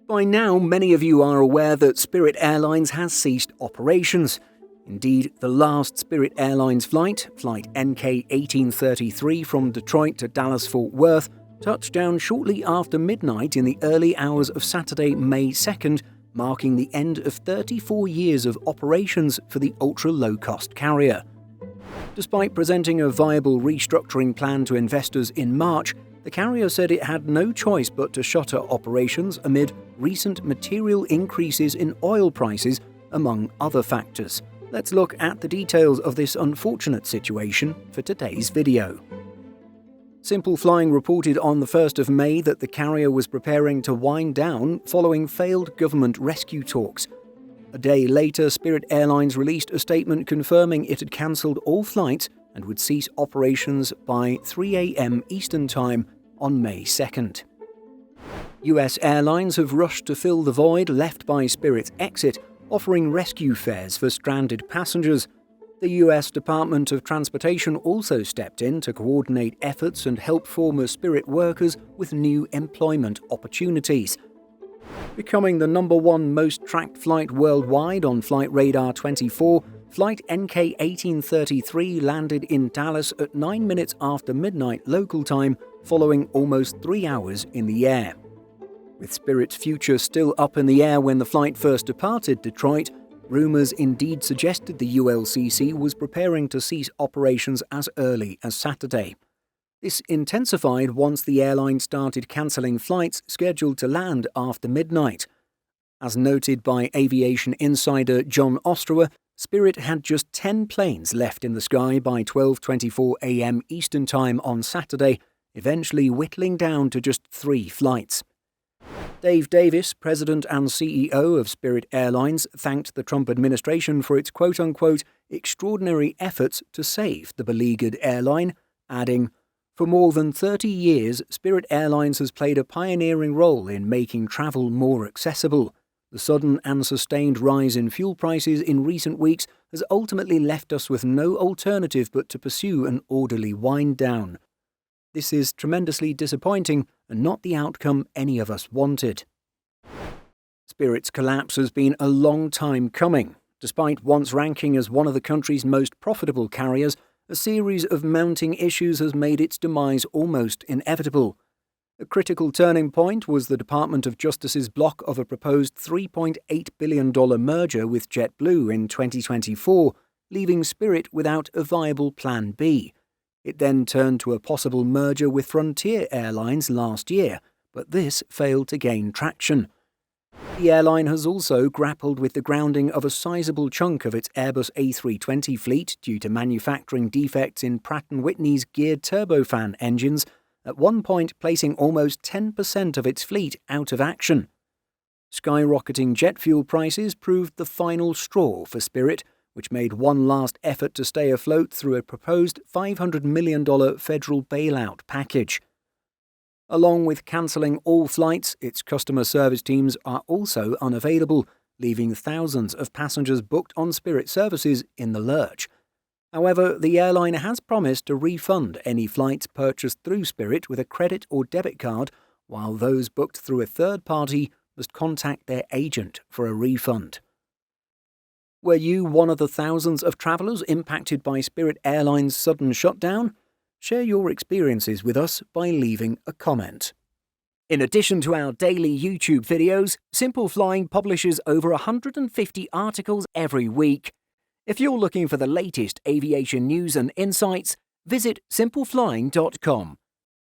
By now, many of you are aware that Spirit Airlines has ceased operations. Indeed, the last Spirit Airlines flight, Flight NK 1833 from Detroit to Dallas-Fort Worth, touched down shortly after midnight in the early hours of Saturday, May 2nd, marking the end of 34 years of operations for the ultra-low-cost carrier. Despite presenting a viable restructuring plan to investors in March, the carrier said it had no choice but to shutter operations amid recent material increases in oil prices, among other factors. Let's look at the details of this unfortunate situation for today's video. Simple Flying reported on the 1st of May that the carrier was preparing to wind down following failed government rescue talks. A day later, Spirit Airlines released a statement confirming it had cancelled all flights and would cease operations by 3 a.m. Eastern Time on May 2nd. US airlines have rushed to fill the void left by Spirit's exit, offering rescue fares for stranded passengers. The US Department of Transportation also stepped in to coordinate efforts and help former Spirit workers with new employment opportunities. Becoming the #1 most tracked flight worldwide on Flight Radar 24, Flight NK 1833 landed in Dallas at 9 minutes after midnight local time, following almost 3 hours in the air. With Spirit's future still up in the air when the flight first departed Detroit, rumours indeed suggested the ULCC was preparing to cease operations as early as Saturday. This intensified once the airline started cancelling flights scheduled to land after midnight. As noted by aviation insider John Ostrower, Spirit had just 10 planes left in the sky by 12:24 a.m. Eastern Time on Saturday, eventually whittling down to just 3 flights. Dave Davis, president and CEO of Spirit Airlines, thanked the Trump administration for its quote-unquote extraordinary efforts to save the beleaguered airline, adding, "For more than 30 years, Spirit Airlines has played a pioneering role in making travel more accessible. The sudden and sustained rise in fuel prices in recent weeks has ultimately left us with no alternative but to pursue an orderly wind down. This is tremendously disappointing and not the outcome any of us wanted." Spirit's collapse has been a long time coming. Despite once ranking as one of the country's most profitable carriers, a series of mounting issues has made its demise almost inevitable. A critical turning point was the Department of Justice's block of a proposed $3.8 billion merger with JetBlue in 2024, leaving Spirit without a viable Plan B. It then turned to a possible merger with Frontier Airlines last year, but this failed to gain traction. The airline has also grappled with the grounding of a sizable chunk of its Airbus A320 fleet due to manufacturing defects in Pratt & Whitney's geared turbofan engines, at one point placing almost 10% of its fleet out of action. Skyrocketing jet fuel prices proved the final straw for Spirit, which made one last effort to stay afloat through a proposed $500 million federal bailout package. Along with cancelling all flights, its customer service teams are also unavailable, leaving thousands of passengers booked on Spirit services in the lurch. However, the airline has promised to refund any flights purchased through Spirit with a credit or debit card, while those booked through a third party must contact their agent for a refund. Were you one of the thousands of travellers impacted by Spirit Airlines' sudden shutdown? Share your experiences with us by leaving a comment. In addition to our daily YouTube videos, Simple Flying publishes over 150 articles every week. If you're looking for the latest aviation news and insights, visit simpleflying.com.